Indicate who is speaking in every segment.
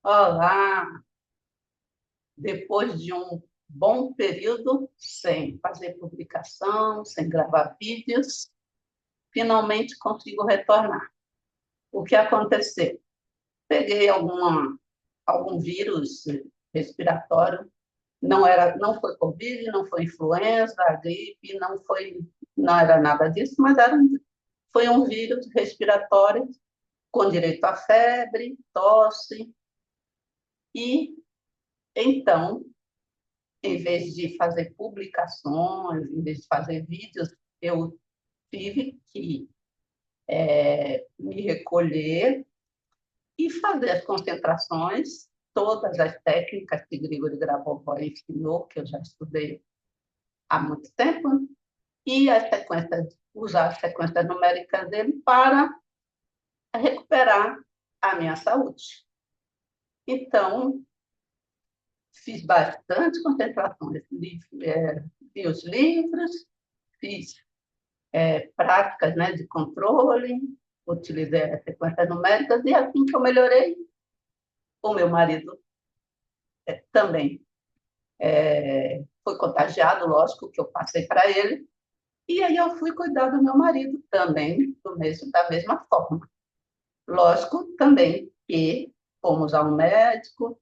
Speaker 1: Olá! Depois de um bom período sem fazer publicação, sem gravar vídeos, finalmente consigo retornar. O que aconteceu? Peguei algum vírus respiratório, não foi Covid, não foi influenza, gripe, não era nada disso, mas foi um vírus respiratório com direito à febre, tosse, e então em vez de fazer publicações, em vez de fazer vídeos, eu tive que me recolher e fazer as concentrações, todas as técnicas que Grigori Grabovoi ensinou, que eu já estudei há muito tempo, e usar as sequências numéricas dele para recuperar a minha saúde. Então, fiz bastante concentrações, li os livros, fiz práticas, né, de controle, utilizei as sequências numéricas e assim que eu melhorei, o meu marido também foi contagiado, lógico que eu passei para ele, e aí eu fui cuidar do meu marido também da mesma forma. Lógico também que fomos ao médico,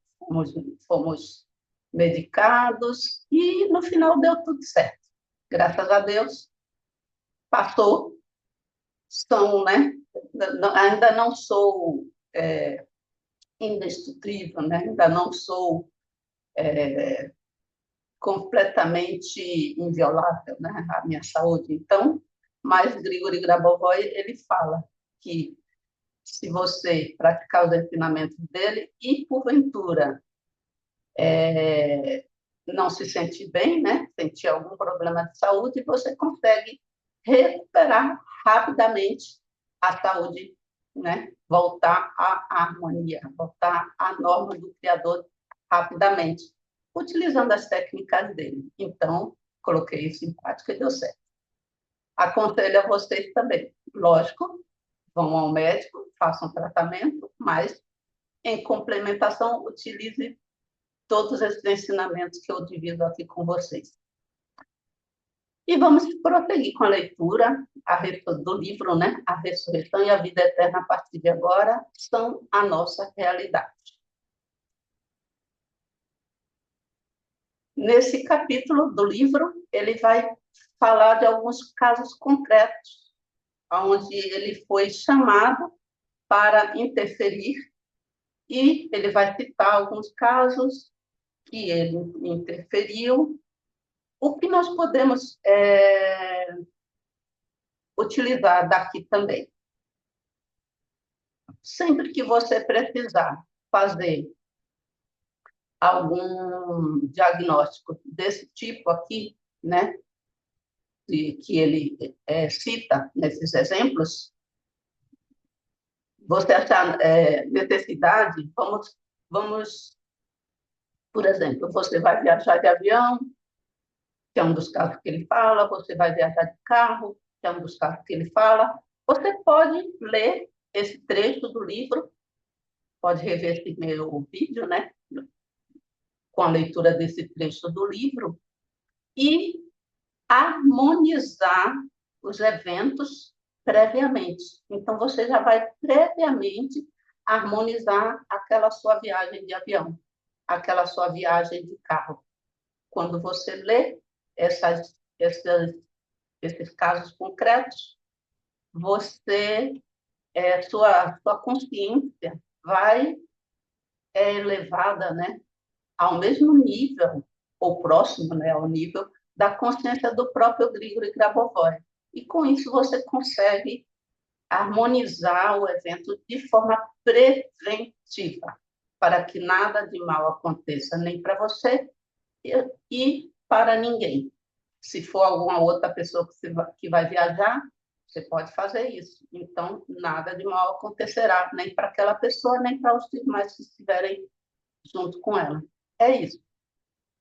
Speaker 1: fomos medicados e no final deu tudo certo. Graças a Deus, passou. Né? Ainda não sou indestrutível, né? Ainda não sou completamente inviolável, né? A minha saúde. Então, mas Grigori Grabovoi, ele fala que se você praticar os ensinamentos dele e, porventura, não se sentir bem, né? Sentir algum problema de saúde, você consegue recuperar rapidamente a saúde, né? Voltar à harmonia, voltar à norma do Criador rapidamente, utilizando as técnicas dele. Então, coloquei isso em prática e deu certo. Aconselho a vocês também. Lógico, vão ao médico, façam tratamento, mas, em complementação, utilize todos esses ensinamentos que eu divido aqui com vocês. E vamos prosseguir com a leitura do livro, né? A ressurreição e a vida eterna a partir de agora são a nossa realidade. Nesse capítulo do livro, ele vai falar de alguns casos concretos, onde ele foi chamado para interferir, e ele vai citar alguns casos que ele interferiu. O que nós podemos utilizar daqui também? Sempre que você precisar fazer algum diagnóstico desse tipo aqui, né, que ele cita nesses exemplos, você achar necessidade, vamos, por exemplo, você vai viajar de avião, que é um dos casos que ele fala, você vai viajar de carro, que é um dos casos que ele fala, você pode ler esse trecho do livro, pode rever esse meu vídeo, né, com a leitura desse trecho do livro, e harmonizar os eventos previamente. Então, você já vai previamente harmonizar aquela sua viagem de avião, aquela sua viagem de carro. Quando você lê esses casos concretos, sua consciência vai elevada, né, ao mesmo nível, ou próximo, né, ao nível da consciência do próprio Grigori Grabovoi. E com isso você consegue harmonizar o evento de forma preventiva, para que nada de mal aconteça nem para você e para ninguém. Se for alguma outra pessoa que vai viajar, você pode fazer isso. Então, nada de mal acontecerá, nem para aquela pessoa, nem para os demais que estiverem junto com ela. É isso.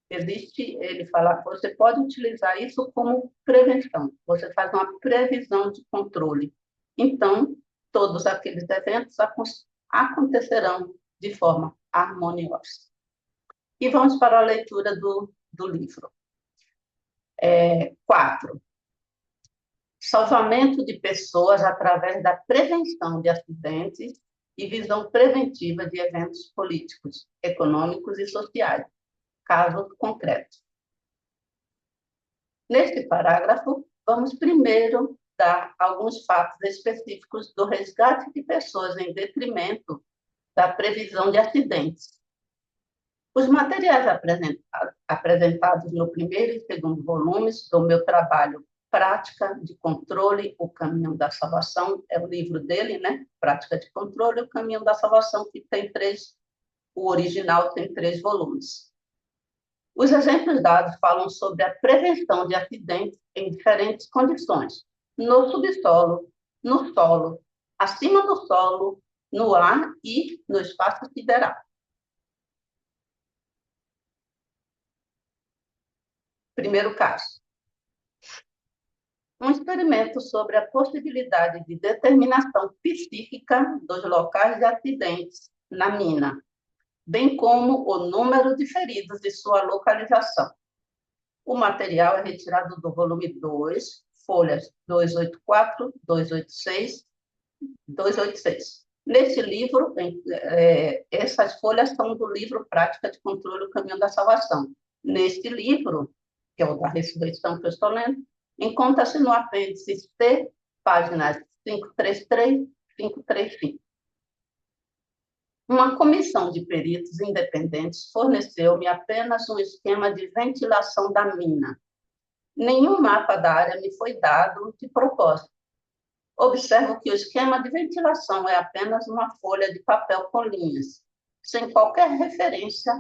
Speaker 1: Ele fala, você pode utilizar isso como prevenção. Você faz uma previsão de controle. Então, todos aqueles eventos acontecerão de forma harmoniosa. E vamos para a leitura do livro. 4. Salvamento de pessoas através da prevenção de acidentes e visão preventiva de eventos políticos, econômicos e sociais, casos concretos. Neste parágrafo, vamos primeiro dar alguns fatos específicos do resgate de pessoas em detrimento da previsão de acidentes. Os materiais apresentados no primeiro e segundo volumes do meu trabalho Prática de Controle, o Caminho da Salvação, é o livro dele, né? Prática de Controle, o Caminho da Salvação, que tem o original tem 3 volumes. Os exemplos dados falam sobre a prevenção de acidentes em diferentes condições, no subsolo, no solo, acima do solo, no ar e no espaço sideral. Primeiro caso. Um experimento sobre a possibilidade de determinação psíquica dos locais de acidentes na mina, bem como o número de feridos e sua localização. O material é retirado do volume 2, folhas 284, 286, 286. Nesse livro, essas folhas são do livro Prática de Controle, o Caminho da Salvação. Neste livro, que é o da ressurreição que eu estou lendo, encontra-se no apêndice C, páginas 533 e 535. Uma comissão de peritos independentes forneceu-me apenas um esquema de ventilação da mina. Nenhum mapa da área me foi dado de propósito. Observo que o esquema de ventilação é apenas uma folha de papel com linhas, sem qualquer referência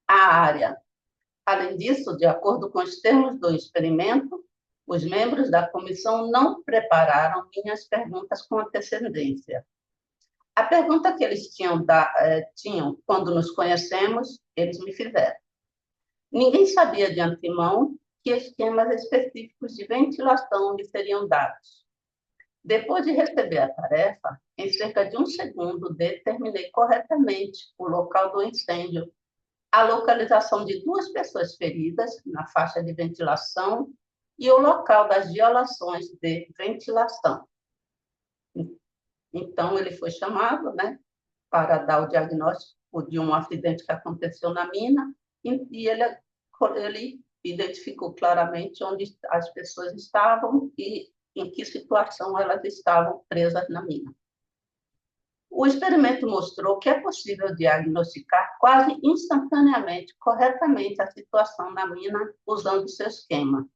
Speaker 1: à área. Além disso, de acordo com os termos do experimento, os membros da comissão não prepararam minhas perguntas com antecedência. A pergunta que eles tinham quando nos conhecemos, eles me fizeram. Ninguém sabia de antemão que esquemas específicos de ventilação lhe seriam dados. Depois de receber a tarefa, em cerca de 1 segundo, determinei corretamente o local do incêndio, a localização de 2 pessoas feridas na faixa de ventilação e o local das violações de ventilação. Então, ele foi chamado, né, para dar o diagnóstico de um acidente que aconteceu na mina e ele identificou claramente onde as pessoas estavam e em que situação elas estavam presas na mina. O experimento mostrou que é possível diagnosticar quase instantaneamente, corretamente, a situação na mina usando seu esquema.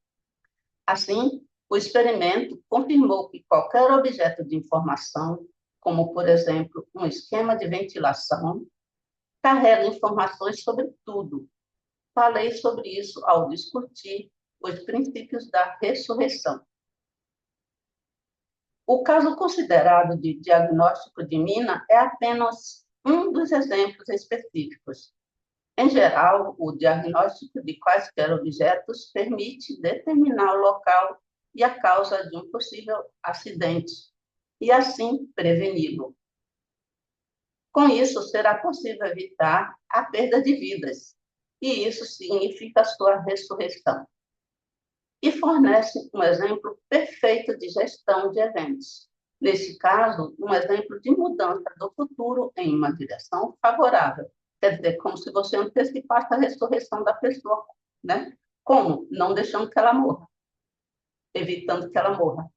Speaker 1: Assim, o experimento confirmou que qualquer objeto de informação, como, por exemplo, um esquema de ventilação, carrega informações sobre tudo. Falei sobre isso ao discutir os princípios da ressurreição. O caso considerado de diagnóstico de mina é apenas um dos exemplos específicos. Em geral, o diagnóstico de quaisquer objetos permite determinar o local e a causa de um possível acidente, e assim preveni-lo. Com isso, será possível evitar a perda de vidas, e isso significa a sua ressurreição. E fornece um exemplo perfeito de gestão de eventos. Nesse caso, um exemplo de mudança do futuro em uma direção favorável. Quer dizer, como se você antecipasse a ressurreição da pessoa, né? Como? Não deixando que ela morra, evitando que ela morra,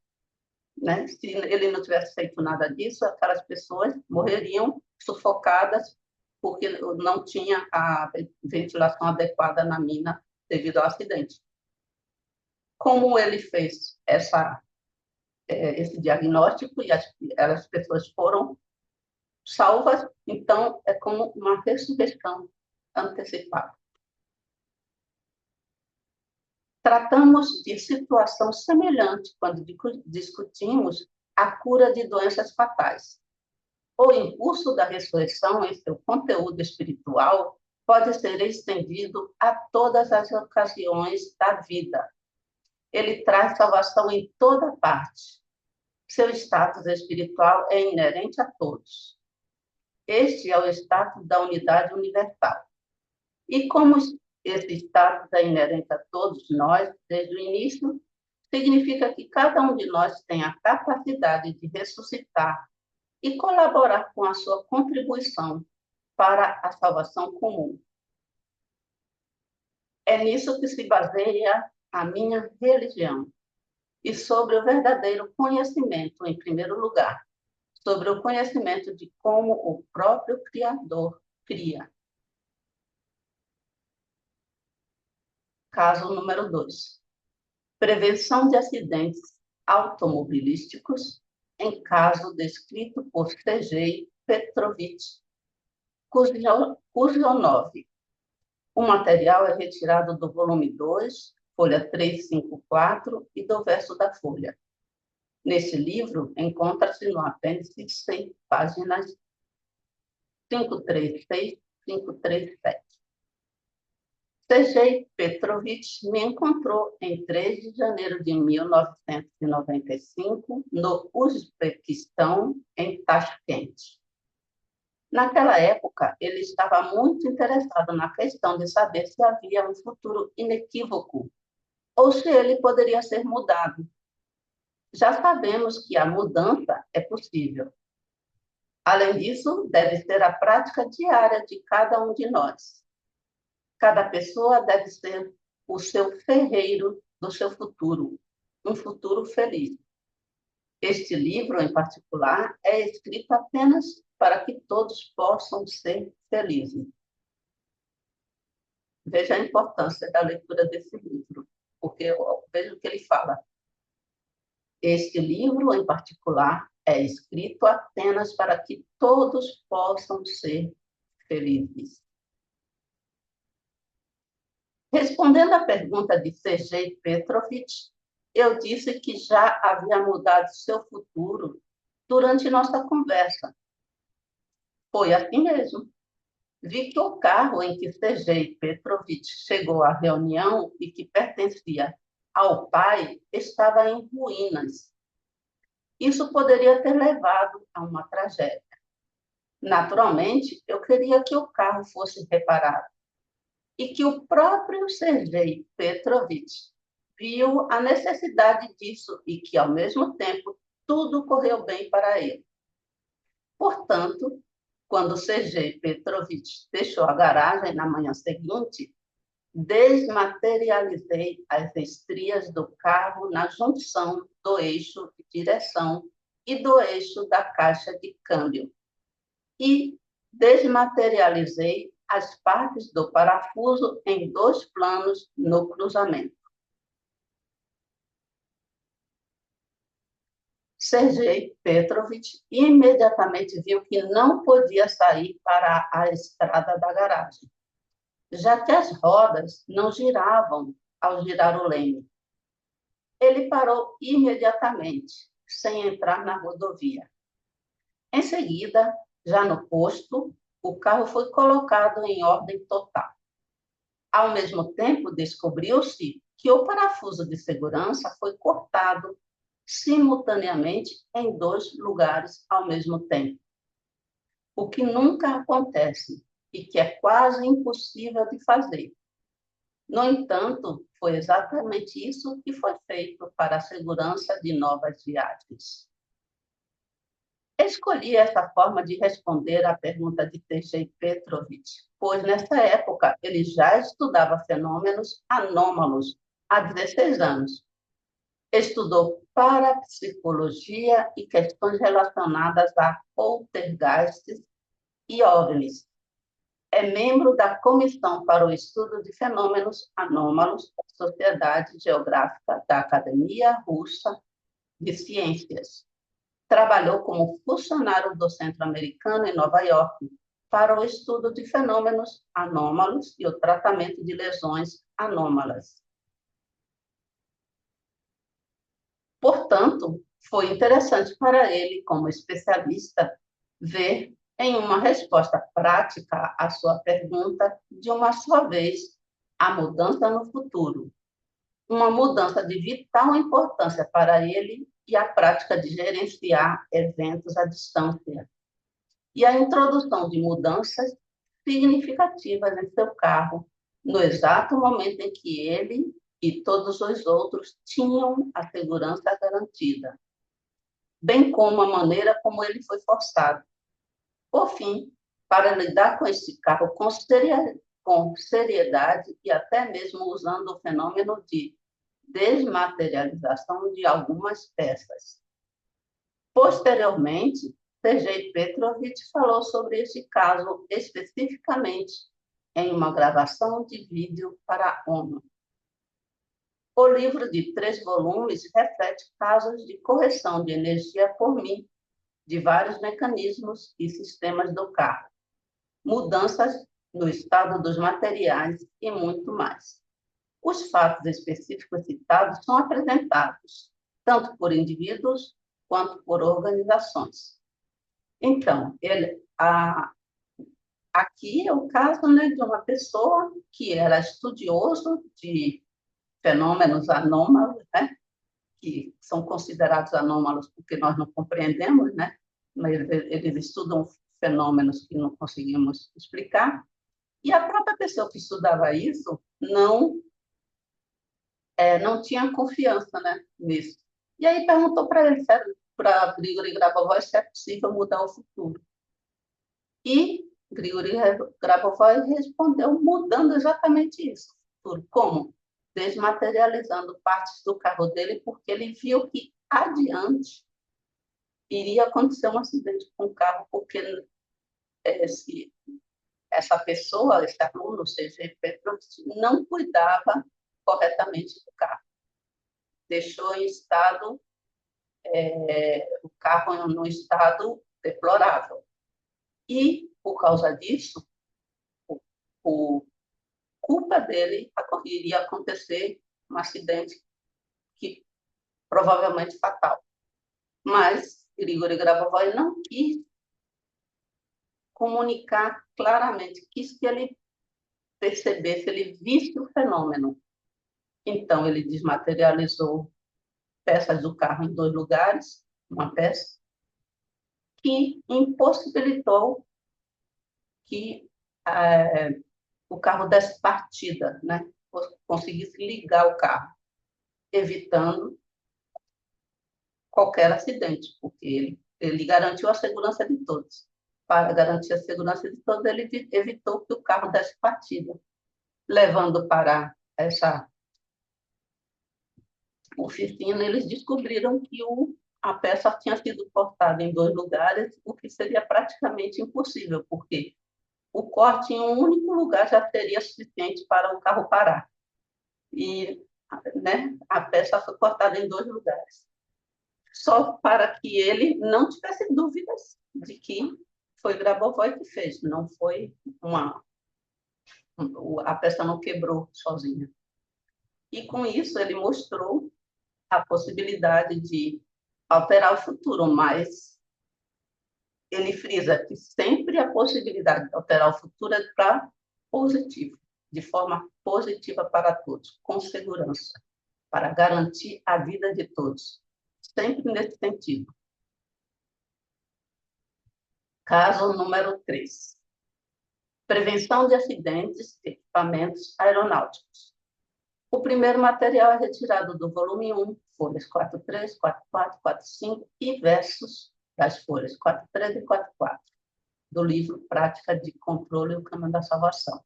Speaker 1: né? Se ele não tivesse feito nada disso, aquelas pessoas morreriam sufocadas porque não tinha a ventilação adequada na mina devido ao acidente. Como ele fez esse diagnóstico e as pessoas foram salvas, então é como uma ressurreição antecipada. Tratamos de situação semelhante quando discutimos a cura de doenças fatais. O impulso da ressurreição em seu conteúdo espiritual pode ser estendido a todas as ocasiões da vida. Ele traz salvação em toda parte. Seu status espiritual é inerente a todos. Este é o status da unidade universal. E como esse status é inerente a todos nós, desde o início, significa que cada um de nós tem a capacidade de ressuscitar e colaborar com a sua contribuição para a salvação comum. É nisso que se baseia a minha religião. E sobre o verdadeiro conhecimento, em primeiro lugar, sobre o conhecimento de como o próprio Criador cria. Caso número 2. Prevenção de acidentes automobilísticos em caso descrito por C.J. Petrovich, cujo 9. O material é retirado do volume 2, folha 354, e do verso da folha. Neste livro, encontra-se no apêndice 100, páginas 536 e 537. C.J. Petrovich me encontrou em 3 de janeiro de 1995, no Uzbequistão, em Tashkent. Naquela época, ele estava muito interessado na questão de saber se havia um futuro inequívoco ou se ele poderia ser mudado. Já sabemos que a mudança é possível. Além disso, deve ser a prática diária de cada um de nós. Cada pessoa deve ser o seu ferreiro do seu futuro, um futuro feliz. Este livro, em particular, é escrito apenas para que todos possam ser felizes. Veja a importância da leitura desse livro, porque eu vejo que ele fala. Este livro, em particular, é escrito apenas para que todos possam ser felizes. Respondendo à pergunta de C.J. Petrovich, eu disse que já havia mudado seu futuro durante nossa conversa. Foi assim mesmo. Vi que o carro em que C.J. Petrovich chegou à reunião e que pertencia ao pai estava em ruínas. Isso poderia ter levado a uma tragédia. Naturalmente, eu queria que o carro fosse reparado e que o próprio Sergei Petrovich viu a necessidade disso e que, ao mesmo tempo, tudo correu bem para ele. Portanto, quando Sergei Petrovich deixou a garagem na manhã seguinte, desmaterializei as estrias do carro na junção do eixo de direção e do eixo da caixa de câmbio e desmaterializei as partes do parafuso em 2 planos no cruzamento. Sergei Petrovich imediatamente viu que não podia sair para a estrada da garagem, já que as rodas não giravam ao girar o leme. Ele parou imediatamente, sem entrar na rodovia. Em seguida, já no posto, o carro foi colocado em ordem total. Ao mesmo tempo, descobriu-se que o parafuso de segurança foi cortado simultaneamente em 2 lugares ao mesmo tempo, o que nunca acontece e que é quase impossível de fazer. No entanto, foi exatamente isso que foi feito para a segurança de novas viagens. Escolhi essa forma de responder à pergunta de Sergei Petrovich, pois nessa época ele já estudava fenômenos anômalos há 16 anos. Estudou parapsicologia e questões relacionadas a poltergeists e OVNIs. É membro da Comissão para o Estudo de Fenômenos Anômalos da Sociedade Geográfica da Academia Russa de Ciências. Trabalhou como funcionário do Centro Americano em Nova York para o estudo de fenômenos anômalos e o tratamento de lesões anômalas. Portanto, foi interessante para ele, como especialista, ver em uma resposta prática à sua pergunta, de uma só vez, a mudança no futuro. Uma mudança de vital importância para ele e a prática de gerenciar eventos à distância. e a introdução de mudanças significativas em seu carro, no exato momento em que ele e todos os outros tinham a segurança garantida, bem como a maneira como ele foi forçado. Por fim, para lidar com esse carro com seriedade e até mesmo usando o fenômeno de desmaterialização de algumas peças. Posteriormente, Sergei Petrovich falou sobre este caso especificamente em uma gravação de vídeo para a ONU. O livro de 3 volumes reflete casos de correção de energia por mim de vários mecanismos e sistemas do carro, mudanças no estado dos materiais e muito mais. Os fatos específicos citados são apresentados tanto por indivíduos quanto por organizações. Então, aqui é o caso, né, de uma pessoa que era estudioso de fenômenos anômalos, né, que são considerados anômalos porque nós não compreendemos, né, mas eles estudam fenômenos que não conseguimos explicar, e a própria pessoa que estudava isso não tinha confiança, né, nisso. E aí perguntou para ele, para Grigori Grabovoi, se é possível mudar o futuro. E Grigori Grabovoi respondeu mudando exatamente isso. Como? Desmaterializando partes do carro dele, porque ele viu que adiante iria acontecer um acidente com o carro, porque essa pessoa, esse aluno, seja não cuidava corretamente do carro. Deixou em estado, o carro num estado deplorável. E, por causa disso, por culpa dele, iria acontecer um acidente que provavelmente fatal. Mas Grigori Grabovoi não quis comunicar claramente, quis que ele percebesse, ele visse o fenômeno. Então, ele desmaterializou peças do carro em 2 lugares, uma peça, que impossibilitou que o carro desse partida, né? Conseguisse ligar o carro, evitando qualquer acidente, porque ele garantiu a segurança de todos. Para garantir a segurança de todos, ele evitou que o carro desse partida, levando para essa oficina, eles descobriram que a peça tinha sido cortada em 2 lugares, o que seria praticamente impossível, porque o corte em um único lugar já seria suficiente para o carro parar. E, né, a peça foi cortada em 2 lugares, só para que ele não tivesse dúvidas de que foi Grabovoi que fez, não foi a peça não quebrou sozinha. E com isso ele mostrou a possibilidade de alterar o futuro, mas ele frisa que sempre a possibilidade de alterar o futuro é para positivo, de forma positiva para todos, com segurança, para garantir a vida de todos, sempre nesse sentido. Caso número 3. Prevenção de acidentes de equipamentos aeronáuticos. O primeiro material é retirado do volume 1, folhas 43, 44, 45 e versos das folhas 43 e 44, do livro Prática de Controle e o Caminho da Salvação.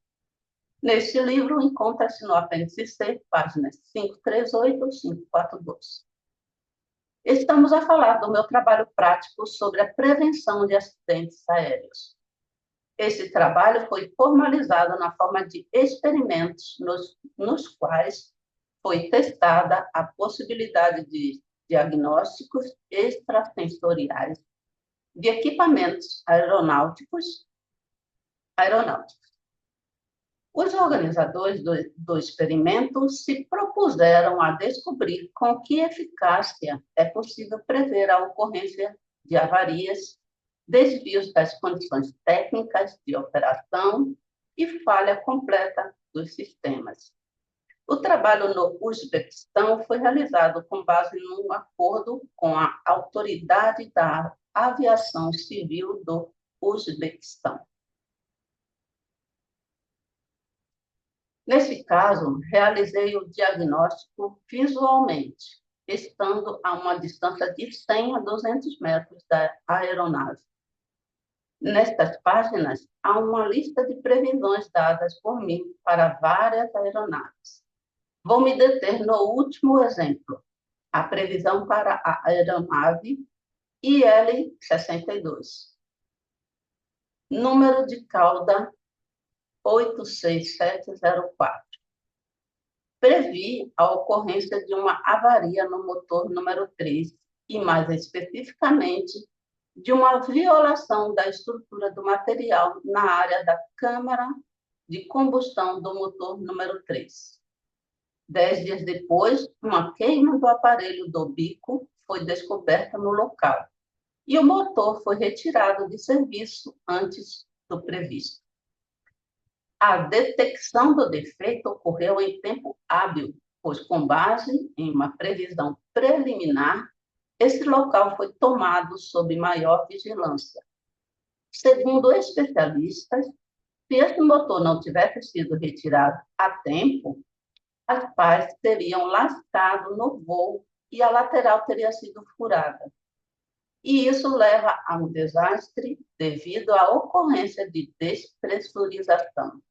Speaker 1: Neste livro, encontra-se no apêndice C, páginas 538 e 542. Estamos a falar do meu trabalho prático sobre a prevenção de acidentes aéreos. Esse trabalho foi formalizado na forma de experimentos nos quais foi testada a possibilidade de diagnósticos extrasensoriais de equipamentos aeronáuticos. Os organizadores do experimento se propuseram a descobrir com que eficácia é possível prever a ocorrência de avarias, desvios das condições técnicas de operação e falha completa dos sistemas. O trabalho no Uzbequistão foi realizado com base num acordo com a Autoridade da Aviação Civil do Uzbequistão. Nesse caso, realizei o diagnóstico visualmente, estando a uma distância de 100 a 200 metros da aeronave. Nestas páginas, há uma lista de previsões dadas por mim para várias aeronaves. Vou me deter no último exemplo, a previsão para a aeronave IL-62. Número de cauda 86704. Previ a ocorrência de uma avaria no motor número 3 e, mais especificamente, de uma violação da estrutura do material na área da câmara de combustão do motor número 3. 10 dias depois, uma queima do aparelho do bico foi descoberta no local e o motor foi retirado de serviço antes do previsto. A detecção do defeito ocorreu em tempo hábil, pois, com base em uma previsão preliminar, esse local foi tomado sob maior vigilância. Segundo especialistas, se esse motor não tivesse sido retirado a tempo, as pás teriam lascado no voo e a lateral teria sido furada. E isso leva a um desastre devido à ocorrência de despressurização.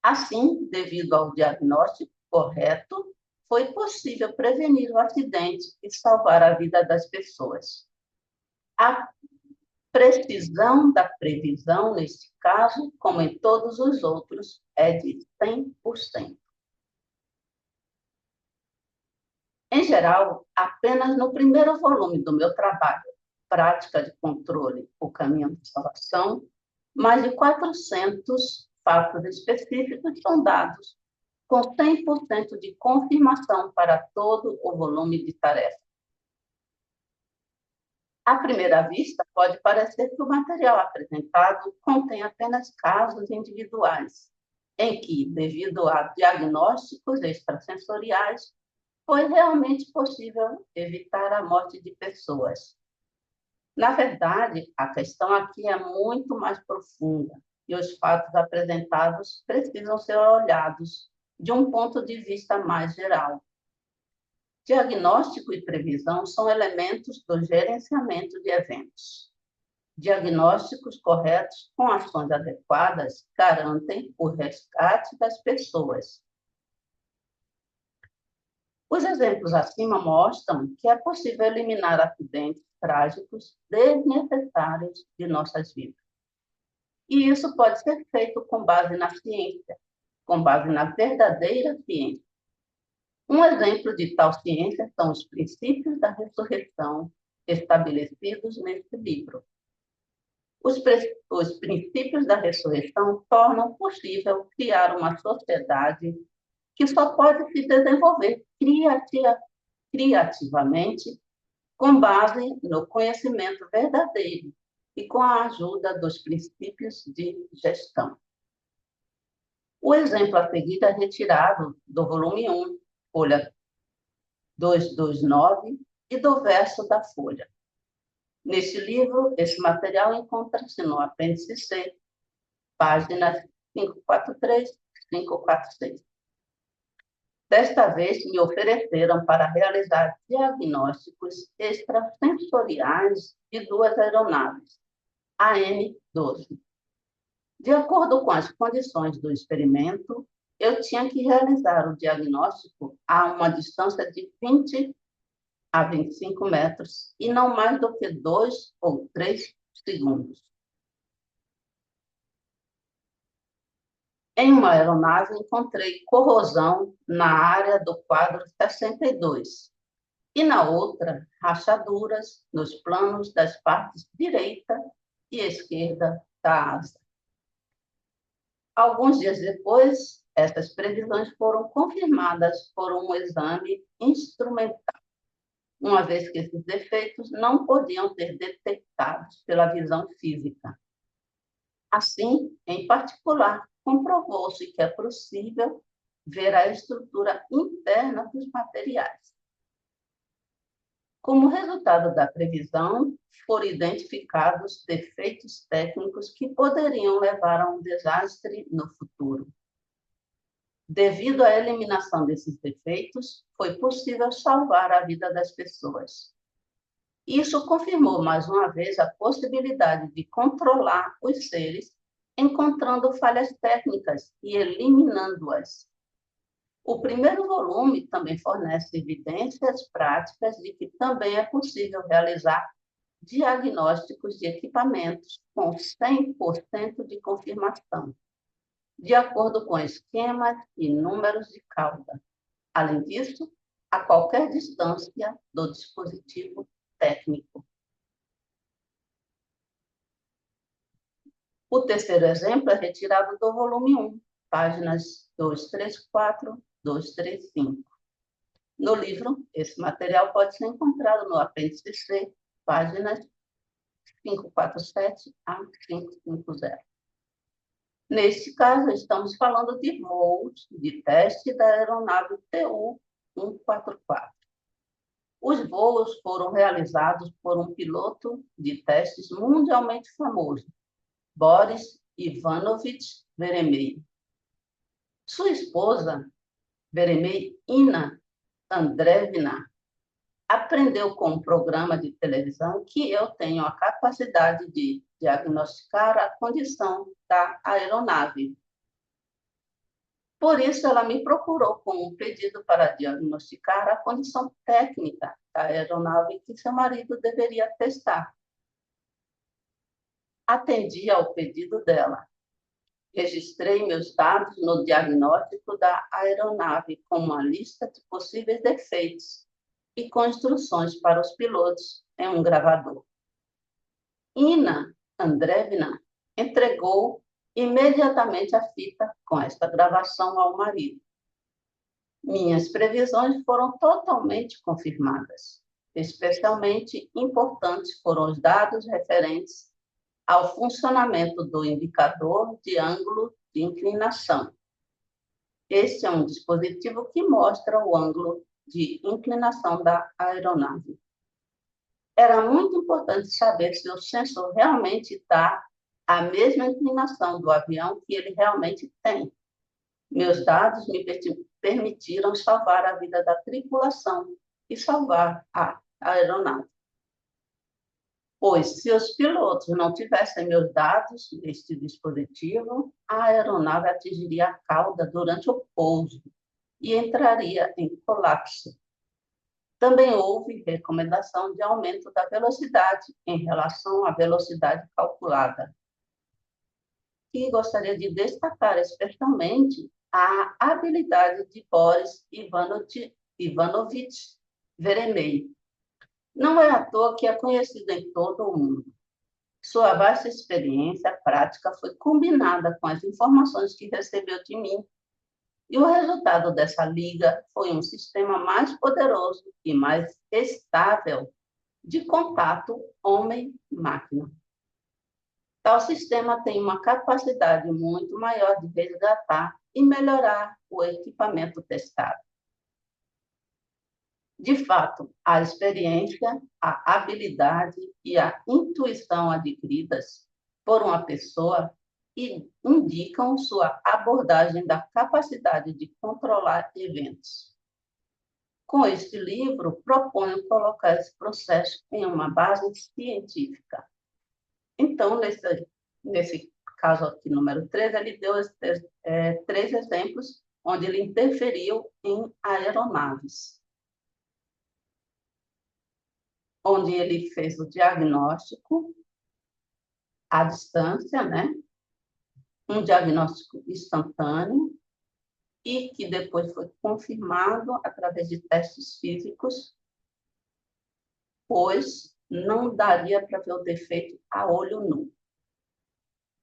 Speaker 1: Assim, devido ao diagnóstico correto, foi possível prevenir o acidente e salvar a vida das pessoas. A precisão da previsão, neste caso, como em todos os outros, é de 100%. Em geral, apenas no primeiro volume do meu trabalho, Prática de Controle, o Caminho de Salvação, mais de 400 fatos específicos são dados, com 100% de confirmação para todo o volume de tarefa. À primeira vista, pode parecer que o material apresentado contém apenas casos individuais, em que, devido a diagnósticos extrasensoriais, foi realmente possível evitar a morte de pessoas. Na verdade, a questão aqui é muito mais profunda e os fatos apresentados precisam ser olhados de um ponto de vista mais geral. Diagnóstico e previsão são elementos do gerenciamento de eventos. Diagnósticos corretos com ações adequadas garantem o resgate das pessoas. Os exemplos acima mostram que é possível eliminar acidentes trágicos desnecessários de nossas vidas. E isso pode ser feito com base na ciência, com base na verdadeira ciência. Um exemplo de tal ciência são os princípios da ressurreição estabelecidos neste livro. Os princípios da ressurreição tornam possível criar uma sociedade que só pode se desenvolver criativamente com base no conhecimento verdadeiro e com a ajuda dos princípios de gestão. O exemplo a seguir é retirado do volume 1, folha 229, e do verso da folha. Neste livro, esse material encontra-se no apêndice C, páginas 543 e 546. Desta vez, me ofereceram para realizar diagnósticos extrasensoriais de duas aeronaves, AN-12. De acordo com as condições do experimento, eu tinha que realizar o diagnóstico a uma distância de 20 a 25 metros e não mais do que 2 ou 3 segundos. Em uma aeronave, encontrei corrosão na área do quadro 62 e na outra, rachaduras nos planos das partes direita e esquerda da asa. Alguns dias depois, essas previsões foram confirmadas por um exame instrumental, uma vez que esses defeitos não podiam ser detectados pela visão física. Assim, em particular, comprovou-se que é possível ver a estrutura interna dos materiais. Como resultado da previsão, foram identificados defeitos técnicos que poderiam levar a um desastre no futuro. Devido à eliminação desses defeitos, foi possível salvar a vida das pessoas. Isso confirmou mais uma vez a possibilidade de controlar os seres, encontrando falhas técnicas e eliminando-as. O primeiro volume também fornece evidências práticas de que também é possível realizar diagnósticos de equipamentos com 100% de confirmação, de acordo com esquemas e números de cauda. Além disso, a qualquer distância do dispositivo técnico. O terceiro exemplo é retirado do volume 1, páginas 234, 235. No livro, esse material pode ser encontrado no apêndice C, páginas 547 a 550. Neste caso, estamos falando de voos de teste da aeronave TU-144. Os voos foram realizados por um piloto de testes mundialmente famoso, Boris Ivanovich Veremey. Sua esposa, Veremey Ina Andreevna, aprendeu com um programa de televisão que eu tenho a capacidade de diagnosticar a condição da aeronave. Por isso, ela me procurou com um pedido para diagnosticar a condição técnica da aeronave que seu marido deveria testar. Atendi ao pedido dela. Registrei meus dados no diagnóstico da aeronave com uma lista de possíveis defeitos e com instruções para os pilotos em um gravador. Ina Andreevna entregou imediatamente a fita com esta gravação ao marido. Minhas previsões foram totalmente confirmadas. Especialmente importantes foram os dados referentes ao funcionamento do indicador de ângulo de inclinação. Este é um dispositivo que mostra o ângulo de inclinação da aeronave. Era muito importante saber se o sensor realmente dá a mesma inclinação do avião que ele realmente tem. Meus dados me permitiram salvar a vida da tripulação e salvar a aeronave. Pois, se os pilotos não tivessem meus dados neste dispositivo, a aeronave atingiria a cauda durante o pouso e entraria em colapso. Também houve recomendação de aumento da velocidade em relação à velocidade calculada. E gostaria de destacar especialmente a habilidade de Boris Ivanovich Veremey. Não é à toa que é conhecido em todo o mundo. Sua vasta experiência prática foi combinada com as informações que recebeu de mim, e o resultado dessa liga foi um sistema mais poderoso e mais estável de contato homem-máquina. Tal sistema tem uma capacidade muito maior de resgatar e melhorar o equipamento testado. De fato, a experiência, a habilidade e a intuição adquiridas por uma pessoa indicam sua abordagem da capacidade de controlar eventos. Com este livro, proponho colocar esse processo em uma base científica. Então, nesse caso aqui, número 3, ele deu três exemplos onde ele interferiu em aeronaves, onde ele fez o diagnóstico à distância, né? Um diagnóstico instantâneo, e que depois foi confirmado através de testes físicos, pois não daria para ver o defeito a olho nu.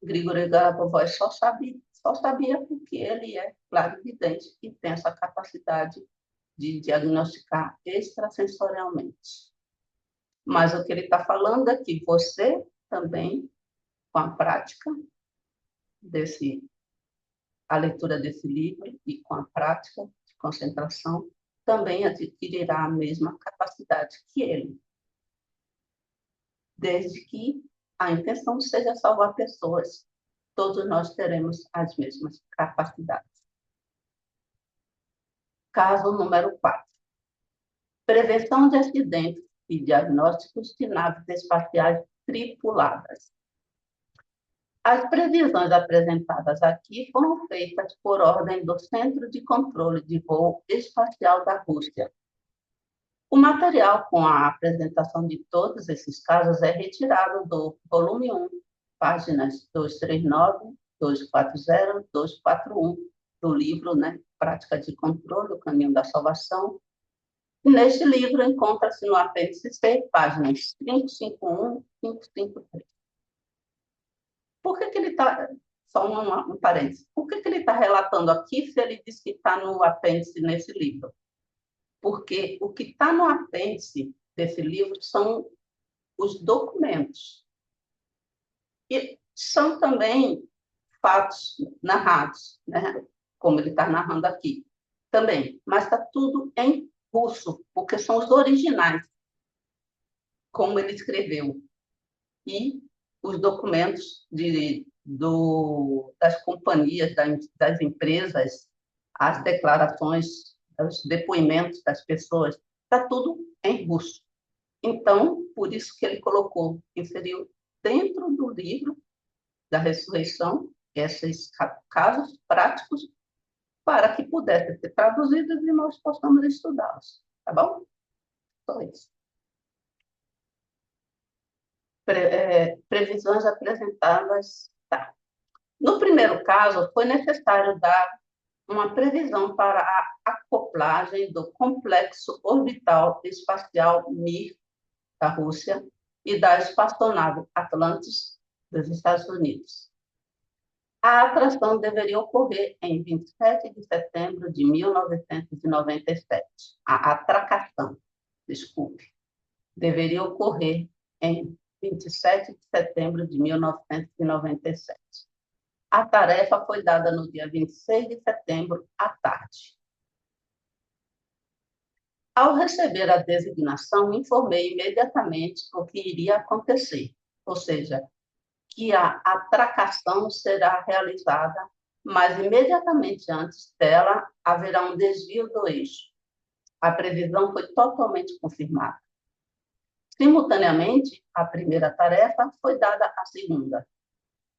Speaker 1: Grigori Galavovoi só sabia porque ele é clarividente e tem essa capacidade de diagnosticar extrasensorialmente. Mas o que ele está falando é que você também, com a prática a leitura desse livro e com a prática de concentração, também adquirirá a mesma capacidade que ele, desde que a intenção seja salvar pessoas. Todos nós teremos as mesmas capacidades. Caso número 4. Prevenção de acidentes e diagnósticos de naves espaciais tripuladas. As previsões apresentadas aqui foram feitas por ordem do Centro de Controle de Voo Espacial da Rússia. O material com a apresentação de todos esses casos é retirado do volume 1, páginas 239, 240, 241, do livro, Prática de Controle, O Caminho da Salvação. E neste livro encontra-se no apêndice C, páginas 551 e 553. Por que ele está... Só um parênteses. Por que ele está relatando aqui se ele diz que está no apêndice nesse livro? Porque o que está no apêndice desse livro são os documentos. E são também fatos narrados, como ele está narrando aqui. Também, mas está tudo em russo, porque são os originais, como ele escreveu. E os documentos das companhias, das empresas, as declarações, os depoimentos das pessoas, está tudo em russo. Então, por isso que ele inseriu dentro do livro da ressurreição esses casos práticos para que pudessem ser traduzidos e nós possamos estudá-los. Tá bom? Só isso. Previsões apresentadas. Tá. No primeiro caso, foi necessário dar uma previsão para a acoplagem do complexo orbital espacial Mir, da Rússia, e da espaçonave Atlantis, dos Estados Unidos. A atração deveria ocorrer em 27 de setembro de 1997. A atracação, desculpe, deveria ocorrer em 27 de setembro de 1997. A tarefa foi dada no dia 26 de setembro, à tarde. Ao receber a designação, informei imediatamente o que iria acontecer, ou seja, que a atracação será realizada, mas imediatamente antes dela haverá um desvio do eixo. A previsão foi totalmente confirmada. Simultaneamente, a primeira tarefa foi dada à segunda.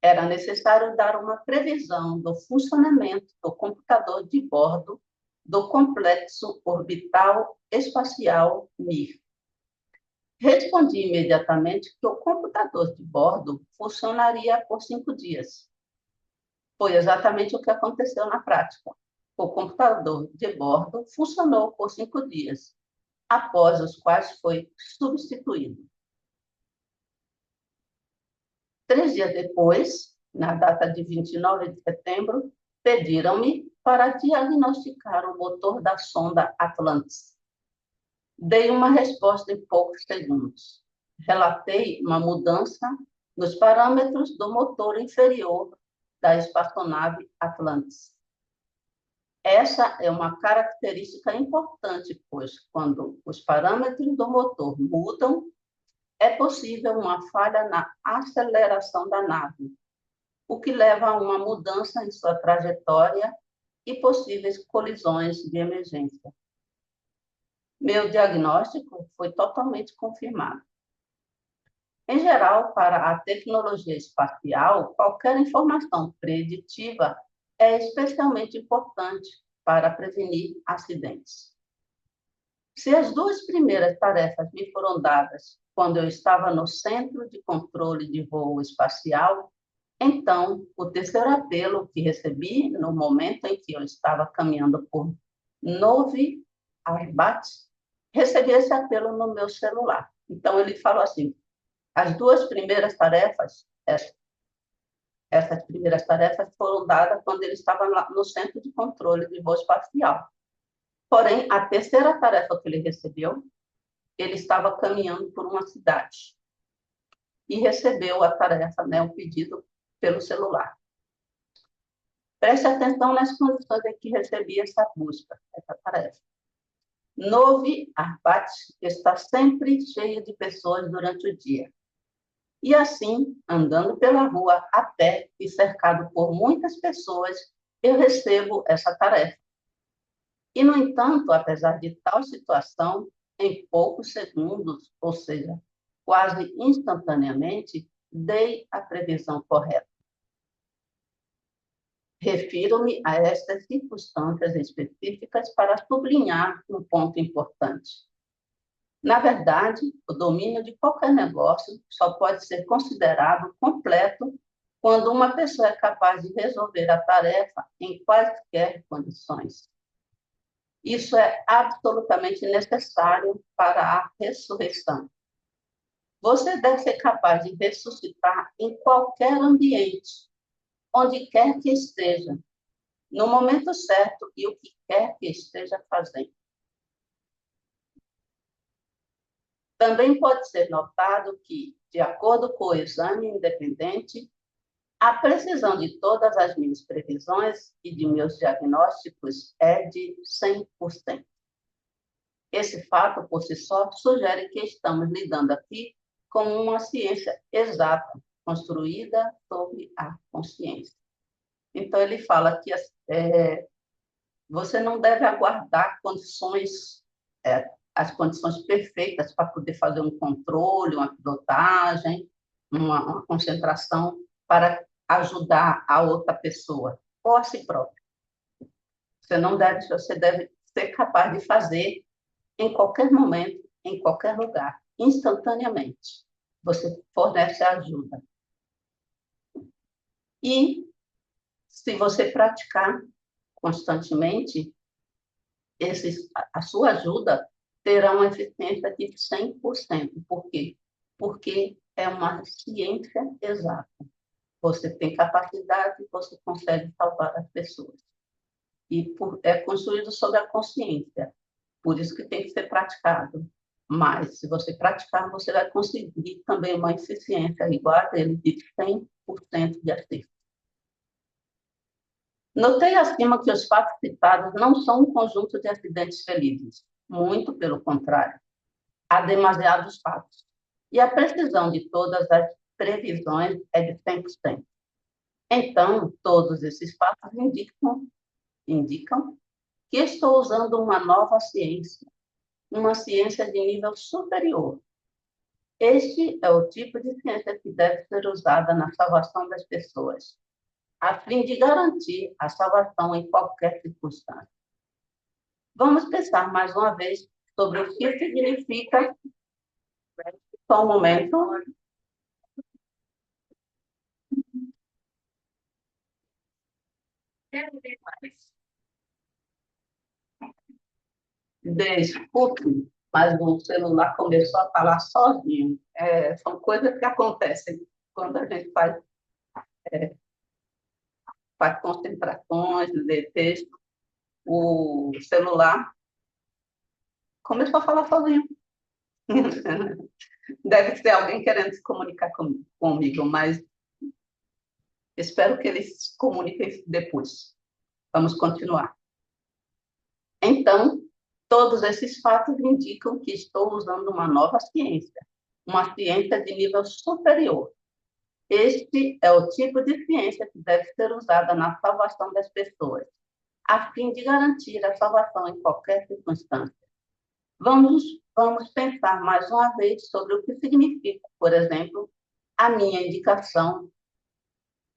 Speaker 1: Era necessário dar uma previsão do funcionamento do computador de bordo do complexo orbital espacial Mir. Respondi imediatamente que o computador de bordo funcionaria por 5 dias. Foi exatamente o que aconteceu na prática. O computador de bordo funcionou por 5 dias, após os quais foi substituído. 3 dias depois, na data de 29 de setembro, pediram-me para diagnosticar o motor da sonda Atlantis. Dei uma resposta em poucos segundos. Relatei uma mudança nos parâmetros do motor inferior da espaçonave Atlantis. Essa é uma característica importante, pois, quando os parâmetros do motor mudam, é possível uma falha na aceleração da nave, o que leva a uma mudança em sua trajetória e possíveis colisões de emergência. Meu diagnóstico foi totalmente confirmado. Em geral, para a tecnologia espacial, qualquer informação preditiva é especialmente importante para prevenir acidentes. Se as 2 primeiras tarefas me foram dadas quando eu estava no Centro de Controle de Voo Espacial, então o terceiro apelo que recebi no momento em que eu estava caminhando por Novi Arbat, recebi esse apelo no meu celular. Então ele falou assim: as 2 primeiras tarefas, essas primeiras tarefas foram dadas quando ele estava no Centro de Controle de Voo Espacial. Porém, a terceira tarefa que ele recebeu, ele estava caminhando por uma cidade e recebeu a tarefa, o pedido pelo celular. Preste atenção nas condições em que recebi essa busca, essa tarefa. Novi Arbat está sempre cheio de pessoas durante o dia. E assim, andando pela rua a pé e cercado por muitas pessoas, eu recebo essa tarefa. E, no entanto, apesar de tal situação, em poucos segundos, ou seja, quase instantaneamente, dei a previsão correta. Refiro-me a estas circunstâncias específicas para sublinhar um ponto importante. Na verdade, o domínio de qualquer negócio só pode ser considerado completo quando uma pessoa é capaz de resolver a tarefa em quaisquer condições. Isso é absolutamente necessário para a ressurreição. Você deve ser capaz de ressuscitar em qualquer ambiente, onde quer que esteja, no momento certo e o que quer que esteja fazendo. Também pode ser notado que, de acordo com o exame independente, a precisão de todas as minhas previsões e de meus diagnósticos é de 100%. Esse fato, por si só, sugere que estamos lidando aqui com uma ciência exata, construída sobre a consciência. Então, ele fala que você não deve aguardar as condições perfeitas para poder fazer um controle, uma pilotagem, uma concentração para ajudar a outra pessoa ou a si próprio. Você deve ser capaz de fazer em qualquer momento, em qualquer lugar, instantaneamente. Você fornece ajuda. E, se você praticar constantemente, a sua ajuda terá uma eficiência de 100%. Por quê? Porque é uma ciência exata. Você tem capacidade, você consegue salvar as pessoas. E é construído sobre a consciência. Por isso que tem que ser praticado. Mas, se você praticar, você vai conseguir também uma eficiência igual a dele, de 100% de acerto. Notei acima que os fatos citados não são um conjunto de acidentes felizes. Muito pelo contrário. Há demasiados fatos. E a precisão de todas as previsões é de 100%. Então, todos esses fatos indicam que estou usando uma nova ciência, uma ciência de nível superior. Este é o tipo de ciência que deve ser usada na salvação das pessoas, a fim de garantir a salvação em qualquer circunstância. Vamos pensar mais uma vez sobre o que significa. Só um momento. Desculpe, mas o celular começou a falar sozinho. São coisas que acontecem quando a gente faz concentrações, lê texto. O celular começou a falar sozinho. Deve ser alguém querendo se comunicar comigo, mas espero que eles se comuniquem depois. Vamos continuar. Então, todos esses fatos indicam que estou usando uma nova ciência, uma ciência de nível superior. Este é o tipo de ciência que deve ser usada na salvação das pessoas, a fim de garantir a salvação em qualquer circunstância. Vamos pensar mais uma vez sobre o que significa, por exemplo, a minha indicação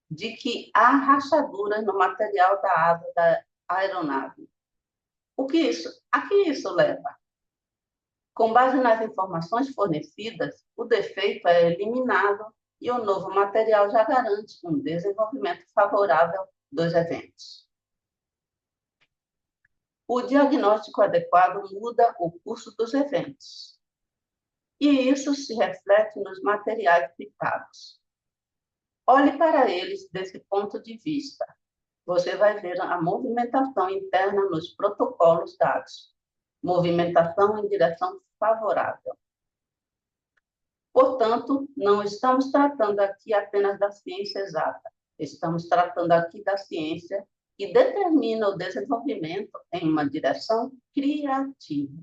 Speaker 1: de que há rachaduras no material da asa da aeronave. A que isso leva? Com base nas informações fornecidas, o defeito é eliminado e o novo material já garante um desenvolvimento favorável dos eventos. O diagnóstico adequado muda o curso dos eventos. E isso se reflete nos materiais citados. Olhe para eles desse ponto de vista. Você vai ver a movimentação interna nos protocolos dados. Movimentação em direção favorável. Portanto, não estamos tratando aqui apenas da ciência exata. Estamos tratando aqui da ciência que determina o desenvolvimento em uma direção criativa.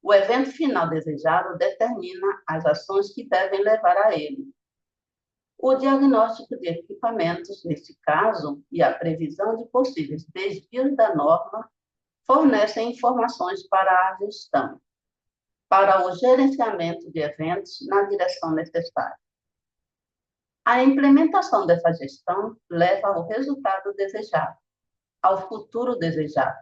Speaker 1: O evento final desejado determina as ações que devem levar a ele. O diagnóstico de equipamentos, neste caso, e a previsão de possíveis desvios da norma fornecem informações para a gestão, para o gerenciamento de eventos na direção necessária. A implementação dessa gestão leva ao resultado desejado, ao futuro desejado.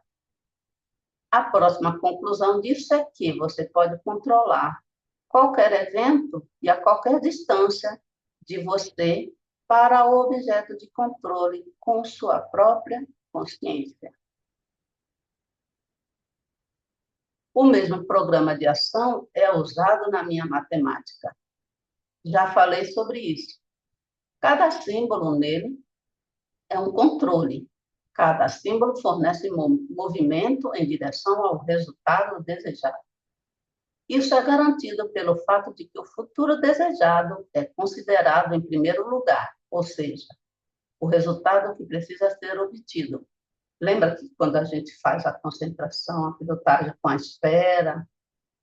Speaker 1: A próxima conclusão disso é que você pode controlar qualquer evento e a qualquer distância de você para o objeto de controle com sua própria consciência. O mesmo programa de ação é usado na minha matemática. Já falei sobre isso. Cada símbolo nele é um controle. Cada símbolo fornece movimento em direção ao resultado desejado. Isso é garantido pelo fato de que o futuro desejado é considerado em primeiro lugar, ou seja, o resultado que precisa ser obtido. Lembra que quando a gente faz a concentração, a pilotagem com a esfera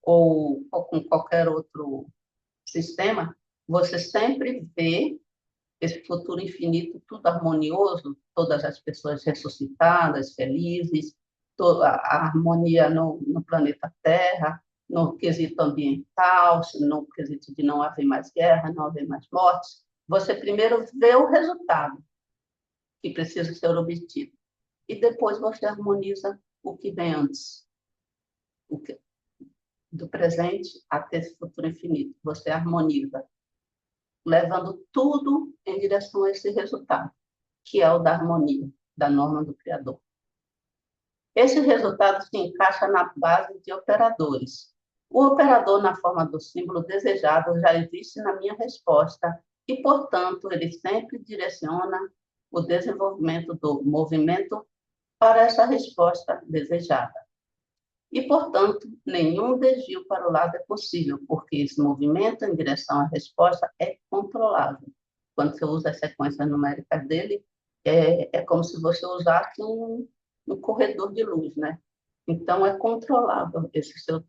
Speaker 1: ou com qualquer outro sistema, você sempre vê esse futuro infinito, tudo harmonioso, todas as pessoas ressuscitadas, felizes, toda a harmonia no planeta Terra, no quesito ambiental, no quesito de não haver mais guerra, não haver mais mortes. Você primeiro vê o resultado que precisa ser obtido e depois você harmoniza o que vem antes, do presente até esse futuro infinito. Você harmoniza, levando tudo em direção a esse resultado, que é o da harmonia, da norma do Criador. Esse resultado se encaixa na base de operadores. O operador, na forma do símbolo desejado, já existe na minha resposta e, portanto, ele sempre direciona o desenvolvimento do movimento para essa resposta desejada. E, portanto, nenhum desvio para o lado é possível, porque esse movimento em direção à resposta é controlável. Quando você usa as sequências numéricas dele, é como se você usasse um corredor de luz, né? Então, é controlável esse seu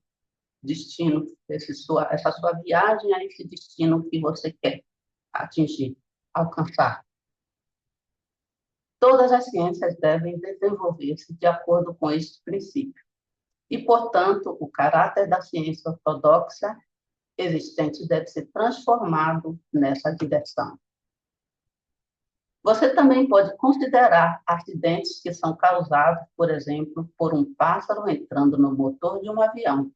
Speaker 1: destino, essa sua viagem a esse destino que você quer atingir, alcançar. Todas as ciências devem desenvolver-se de acordo com este princípio. E, portanto, o caráter da ciência ortodoxa existente deve ser transformado nessa direção. Você também pode considerar acidentes que são causados, por exemplo, por um pássaro entrando no motor de um avião.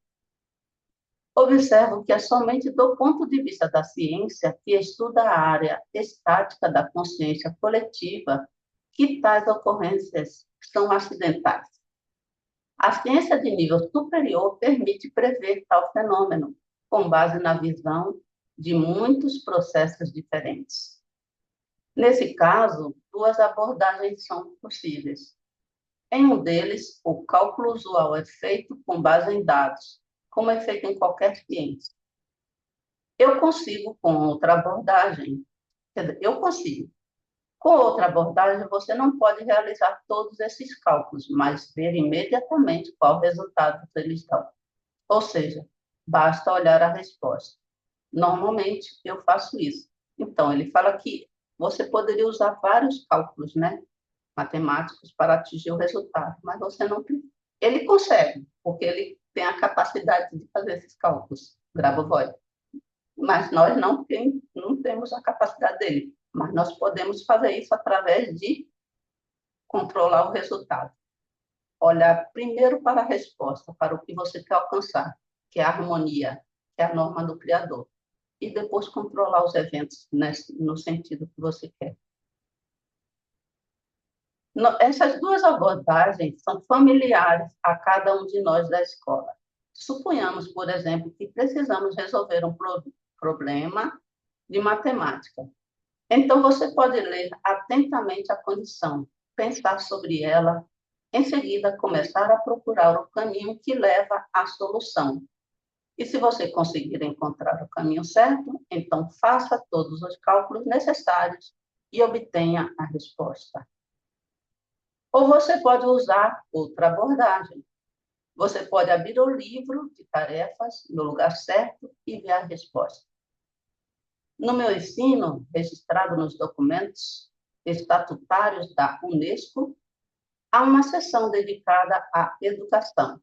Speaker 1: Observo que é somente do ponto de vista da ciência que estuda a área estática da consciência coletiva que tais ocorrências são acidentais. A ciência de nível superior permite prever tal fenômeno, com base na visão de muitos processos diferentes. Nesse caso, duas abordagens são possíveis. Em um deles, o cálculo usual é feito com base em dados, como é feito em qualquer ciência. Eu consigo com outra abordagem, eu consigo. Com outra abordagem, você não pode realizar todos esses cálculos, mas ver imediatamente qual resultado eles dão. Ou seja, basta olhar a resposta. Normalmente, eu faço isso. Então, ele fala que você poderia usar vários cálculos, né, matemáticos para atingir o resultado, mas você não. Ele consegue, porque ele tem a capacidade de fazer esses cálculos, Grabovoi. Mas nós não temos a capacidade dele. Mas nós podemos fazer isso através de controlar o resultado. Olhar primeiro para a resposta, para o que você quer alcançar, que é a harmonia, que é a norma do Criador. E depois controlar os eventos no sentido que você quer. Essas duas abordagens são familiares a cada um de nós da escola. Suponhamos, por exemplo, que precisamos resolver um problema de matemática. Então, você pode ler atentamente a condição, pensar sobre ela, em seguida, começar a procurar o caminho que leva à solução. E se você conseguir encontrar o caminho certo, então faça todos os cálculos necessários e obtenha a resposta. Ou você pode usar outra abordagem. Você pode abrir o livro de tarefas no lugar certo e ver a resposta. No meu ensino, registrado nos documentos estatutários da Unesco, há uma seção dedicada à educação.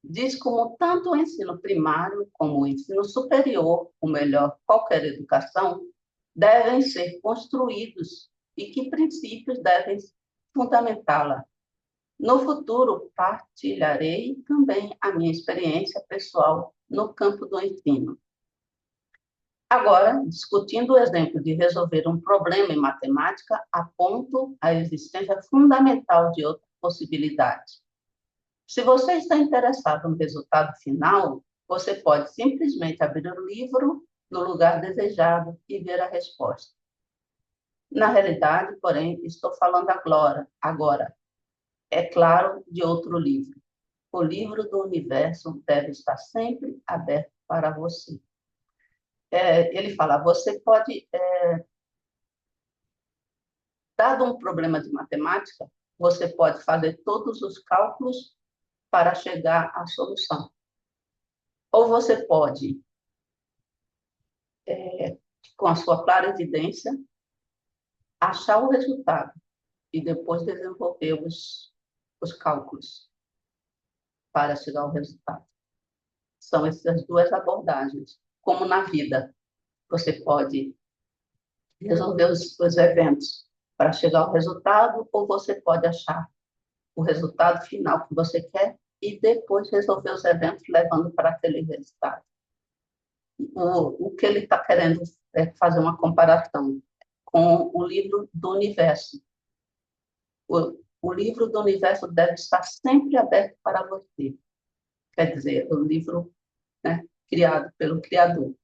Speaker 1: Diz como tanto o ensino primário como o ensino superior, ou melhor, qualquer educação, devem ser construídos e que princípios devem fundamentá-la. No futuro, partilharei também a minha experiência pessoal no campo do ensino. Agora, discutindo o exemplo de resolver um problema em matemática, aponto a existência fundamental de outra possibilidade. Se você está interessado no resultado final, você pode simplesmente abrir o livro no lugar desejado e ver a resposta. Na realidade, porém, estou falando agora, é claro, de outro livro. O livro do universo deve estar sempre aberto para você. Ele fala, você pode, dado um problema de matemática, você pode fazer todos os cálculos para chegar à solução. Ou você pode, com a sua clara evidência, achar o resultado e depois desenvolver os cálculos para chegar ao resultado. São essas duas abordagens. Como na vida, você pode resolver os eventos para chegar ao resultado, ou você pode achar o resultado final que você quer e depois resolver os eventos levando para aquele resultado. O que ele está querendo é fazer uma comparação com o livro do universo. O livro do universo deve estar sempre aberto para você. Quer dizer, o livro, né, criado pelo Criador.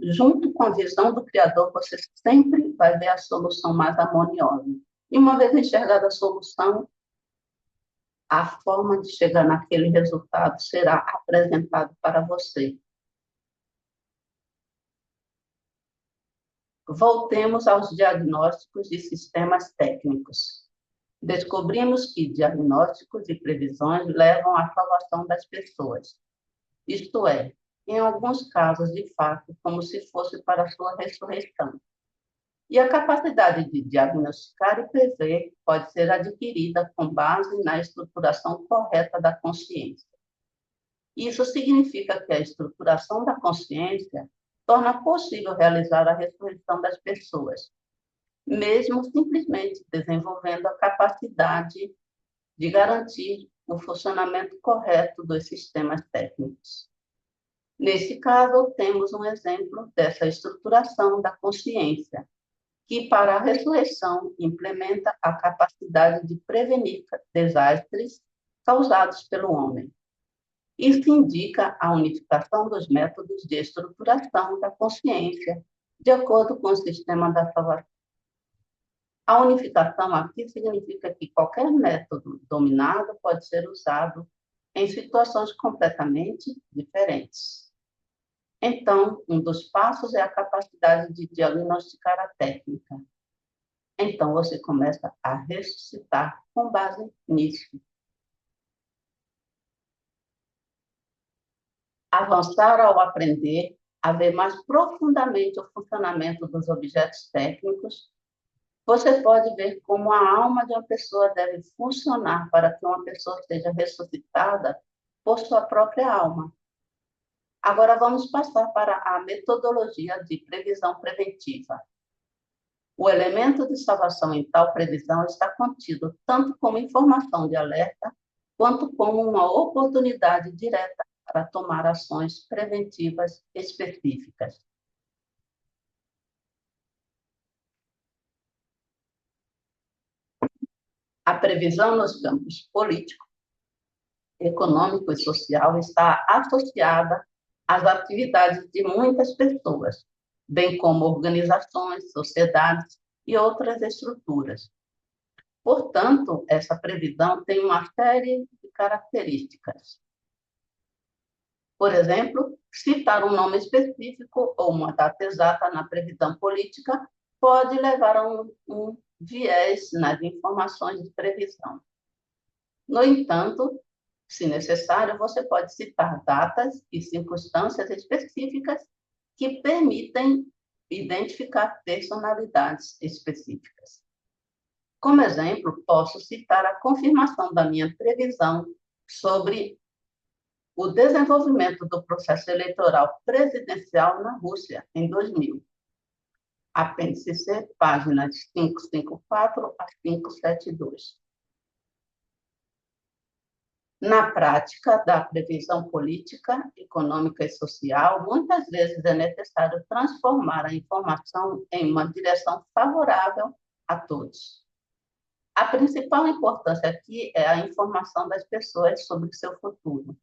Speaker 1: Junto com a visão do Criador, você sempre vai ver a solução mais harmoniosa. E uma vez enxergada a solução, a forma de chegar naquele resultado será apresentado para você. Voltemos aos diagnósticos de sistemas técnicos. Descobrimos que diagnósticos e previsões levam à salvação das pessoas. Isto é, em alguns casos, de fato, como se fosse para a sua ressurreição. E a capacidade de diagnosticar e prever pode ser adquirida com base na estruturação correta da consciência. Isso significa que a estruturação da consciência torna possível realizar a ressurreição das pessoas, mesmo simplesmente desenvolvendo a capacidade de garantir o funcionamento correto dos sistemas técnicos. Nesse caso, temos um exemplo dessa estruturação da consciência, que, para a ressurreição, implementa a capacidade de prevenir desastres causados pelo homem. Isso indica a unificação dos métodos de estruturação da consciência, de acordo com o sistema da salvação. A unificação aqui significa que qualquer método dominado pode ser usado em situações completamente diferentes. Então, um dos passos é a capacidade de diagnosticar a técnica. Então, você começa a ressuscitar com base nisso. Avançar ao aprender a ver mais profundamente o funcionamento dos objetos técnicos, você pode ver como a alma de uma pessoa deve funcionar para que uma pessoa seja ressuscitada por sua própria alma. Agora vamos passar para a metodologia de previsão preventiva. O elemento de salvação em tal previsão está contido tanto como informação de alerta, quanto como uma oportunidade direta para tomar ações preventivas específicas. A previsão nos campos político, econômico e social está associada às atividades de muitas pessoas, bem como organizações, sociedades e outras estruturas. Portanto, essa previsão tem uma série de características. Por exemplo, citar um nome específico ou uma data exata na previsão política pode levar a um viés nas informações de previsão. No entanto, se necessário, você pode citar datas e circunstâncias específicas que permitem identificar personalidades específicas. Como exemplo, posso citar a confirmação da minha previsão sobre o desenvolvimento do processo eleitoral presidencial na Rússia em 2000. Apêndice C, páginas 554 a 572. Na prática da previsão política, econômica e social, muitas vezes é necessário transformar a informação em uma direção favorável a todos. A principal importância aqui é a informação das pessoas sobre seu futuro,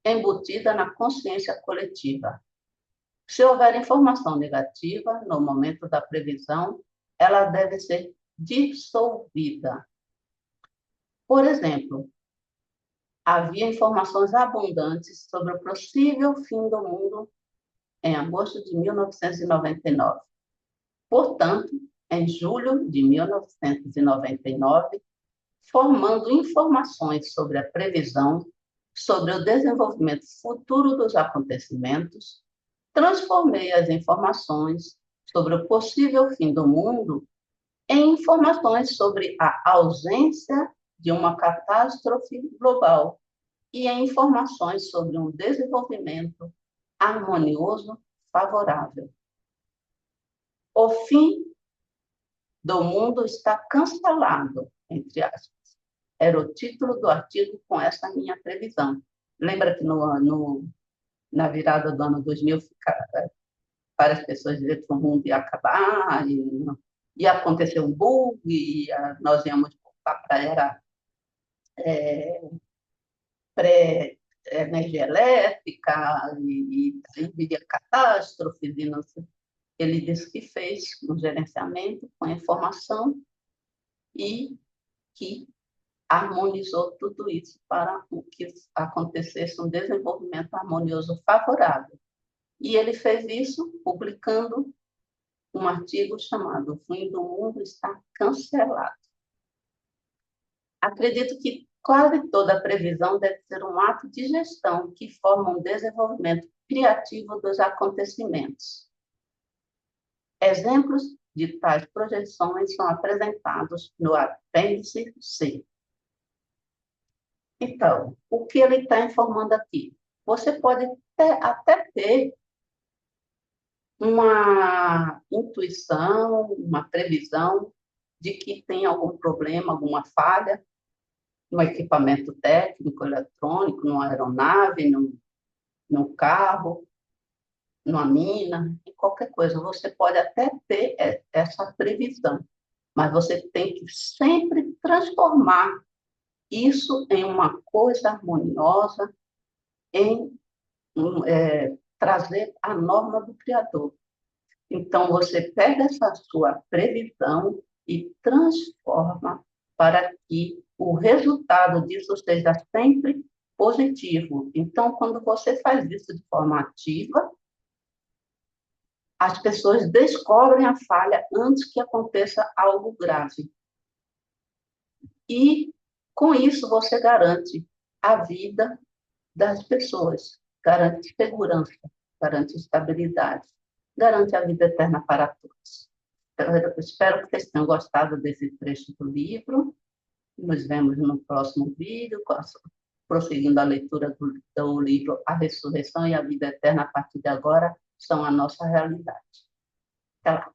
Speaker 1: embutida na consciência coletiva. Se houver informação negativa no momento da previsão, ela deve ser dissolvida. Por exemplo, havia informações abundantes sobre o possível fim do mundo em agosto de 1999. Portanto, em julho de 1999, formando informações sobre a previsão, sobre o desenvolvimento futuro dos acontecimentos, transformei as informações sobre o possível fim do mundo em informações sobre a ausência de uma catástrofe global e em informações sobre um desenvolvimento harmonioso favorável. O fim do mundo está cancelado, entre aspas. Era o título do artigo com essa minha previsão. Lembra que na virada do ano 2000, várias pessoas diziam que o mundo ia acabar, ia acontecer um bug, nós íamos voltar para a era pré-energia elétrica, e viria catástrofes, e não sei. Ele disse que fez um gerenciamento com informação e que harmonizou tudo isso para que acontecesse um desenvolvimento harmonioso favorável. E ele fez isso publicando um artigo chamado O Fim do Mundo Está Cancelado. Acredito que quase toda previsão deve ser um ato de gestão que forma um desenvolvimento criativo dos acontecimentos. Exemplos de tais projeções são apresentados no apêndice C. Então, o que ele está informando aqui? Você pode até ter uma intuição, uma previsão de que tem algum problema, alguma falha no equipamento técnico, eletrônico, numa aeronave, num carro, numa mina, em qualquer coisa. Você pode até ter essa previsão, mas você tem que sempre transformar isso em uma coisa harmoniosa, em trazer a norma do Criador. Então, você pega essa sua previsão e transforma para que o resultado disso seja sempre positivo. Então, quando você faz isso de forma ativa, as pessoas descobrem a falha antes que aconteça algo grave. E, com isso, você garante a vida das pessoas, garante segurança, garante estabilidade, garante a vida eterna para todos. Então, eu espero que vocês tenham gostado desse trecho do livro. Nos vemos no próximo vídeo, prosseguindo a leitura do livro A Ressurreição e a Vida Eterna a partir de agora são a nossa realidade. Até lá.